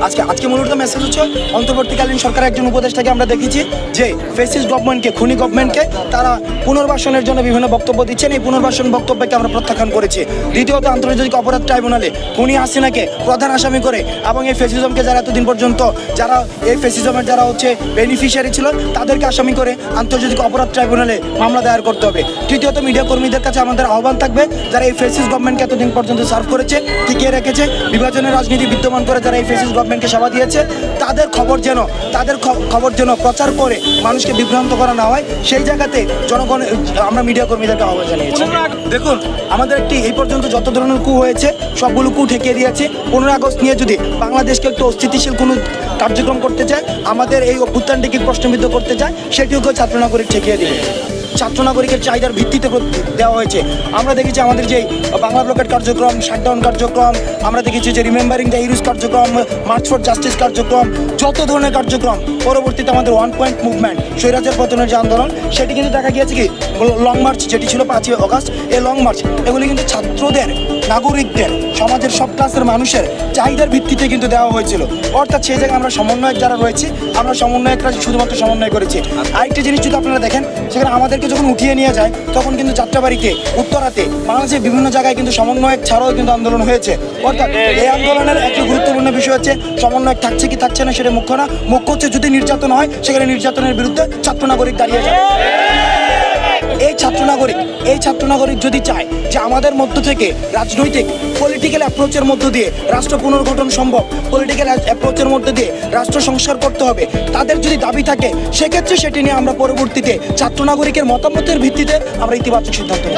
আজকে আজকে মূলত মেসেজ হচ্ছে অন্তর্বর্তীকালীন সরকারের একজন উপদেষ্টাকে আমরা দেখেছি যে ফ্যাসিস্ট গভর্নমেন্টকে, খুনি গভর্নমেন্টকে তারা পুনর্বাসনের জন্য বিভিন্ন বক্তব্য দিচ্ছেন। এই পুনর্বাসন বক্তব্যকে আমরা প্রত্যাখ্যান করেছি। দ্বিতীয়ত, আন্তর্জাতিক অপরাধ ট্রাইব্যুনালে খুনি হাসিনাকে প্রধান আসামি করে এবং এই ফ্যাসিজমকে যারা এতদিন পর্যন্ত যারা এই ফ্যাসিজমের যারা হচ্ছে বেনিফিশিয়ারি ছিল তাদেরকে আসামি করে আন্তর্জাতিক অপরাধ ট্রাইব্যুনালে মামলা দায়ের করতে হবে। তৃতীয়ত, মিডিয়া কর্মীদের কাছে আমাদের আহ্বান থাকবে যারা এই ফ্যাসিস্ট গভর্নমেন্টকে এতদিন পর্যন্ত সার্ভ করেছে, টিকিয়ে রেখেছে, বিভাজনের রাজনীতি বিদ্যমান করে যারা এই ফ্যাসিস্ট গভর্নমেন্টকে সেবা দিয়েছে, তাদের খবর যেন প্রচার করে মানুষকে বিভ্রান্ত করা না হয়, সেই জায়গাতে জনগণ আমরা মিডিয়া কর্মীদেরকে আহ্বান জানিয়েছি। দেখুন, আমাদের এই পর্যন্ত যত ধরনের কু হয়েছে সবগুলো কু ঠেকিয়ে দিয়েছে। 15 আগস্ট নিয়ে যদি বাংলাদেশকে একটু অস্থিতিশীল কোনো কার্যক্রম করতে চায়, আমাদের এই অভ্যুত্থানটিকে প্রশ্নবিদ্ধ করতে চায়, সেটিও কেউ ছাত্র নাগরিক ঠেকিয়ে দিবে। ছাত্র নাগরিকের চাহিদার ভিত্তিতে দেওয়া হয়েছে। আমরা দেখেছি আমাদের যে বাংলা ব্লকেট কার্যক্রম, শাটডাউন কার্যক্রম, আমরা দেখেছি যে রিমেম্বারিং দ্য হিরোজ কার্যক্রম, মার্চ ফর জাস্টিস কার্যক্রম, যত ধরনের কার্যক্রম, পরবর্তীতে আমাদের 1 পয়েন্ট মুভমেন্ট, স্বৈরাচার পতনের যে আন্দোলন, সেটি কিন্তু দেখা গিয়েছে কি লং মার্চ যেটি ছিল 5ই আগস্ট, এই লং মার্চ এগুলি কিন্তু ছাত্রদের, নাগরিকদের, সমাজের সব ক্লাসের মানুষের চাহিদার ভিত্তিতে কিন্তু দেওয়া হয়েছিল। অর্থাৎ সেই জায়গায় আমরা সমন্বয়ক যারা রয়েছি, আমরা সমন্বয়করা শুধুমাত্র সমন্বয় করেছি। আরেকটি জিনিস যদি আপনারা দেখেন, সেখানে আমাদেরকে যখন উঠিয়ে নিয়ে যায় তখন কিন্তু যাত্রাবাড়িতে, উত্তরাতে, বাংলাদেশের বিভিন্ন জায়গায় কিন্তু সমন্বয়ক ছাড়াও কিন্তু আন্দোলন হয়েছে। অর্থাৎ এই আন্দোলনের একটি গুরুত্বপূর্ণ বিষয় হচ্ছে সমন্বয়ক থাকছে কি থাকছে না সেটা মুখ্য না, মুখ্য হচ্ছে যদি নির্যাতন হয় সেখানে নির্যাতনের বিরুদ্ধে ছাত্র নাগরিক দাঁড়িয়ে যায়। এই ছাত্র নাগরিক যদি চায় যে আমাদের মধ্য থেকে রাজনৈতিক পলিটিক্যাল অ্যাপ্রোচের মধ্য দিয়ে রাষ্ট্র পুনর্গঠন সম্ভব, পলিটিক্যাল অ্যাপ্রোচের মধ্যে দিয়ে রাষ্ট্র সংস্কার করতে হবে, তাদের যদি দাবি থাকে, সেক্ষেত্রে সেটি নিয়ে আমরা পরবর্তীতে ছাত্র নাগরিকের মতামতের ভিত্তিতে আমরা ইতিবাচক সিদ্ধান্ত নেব।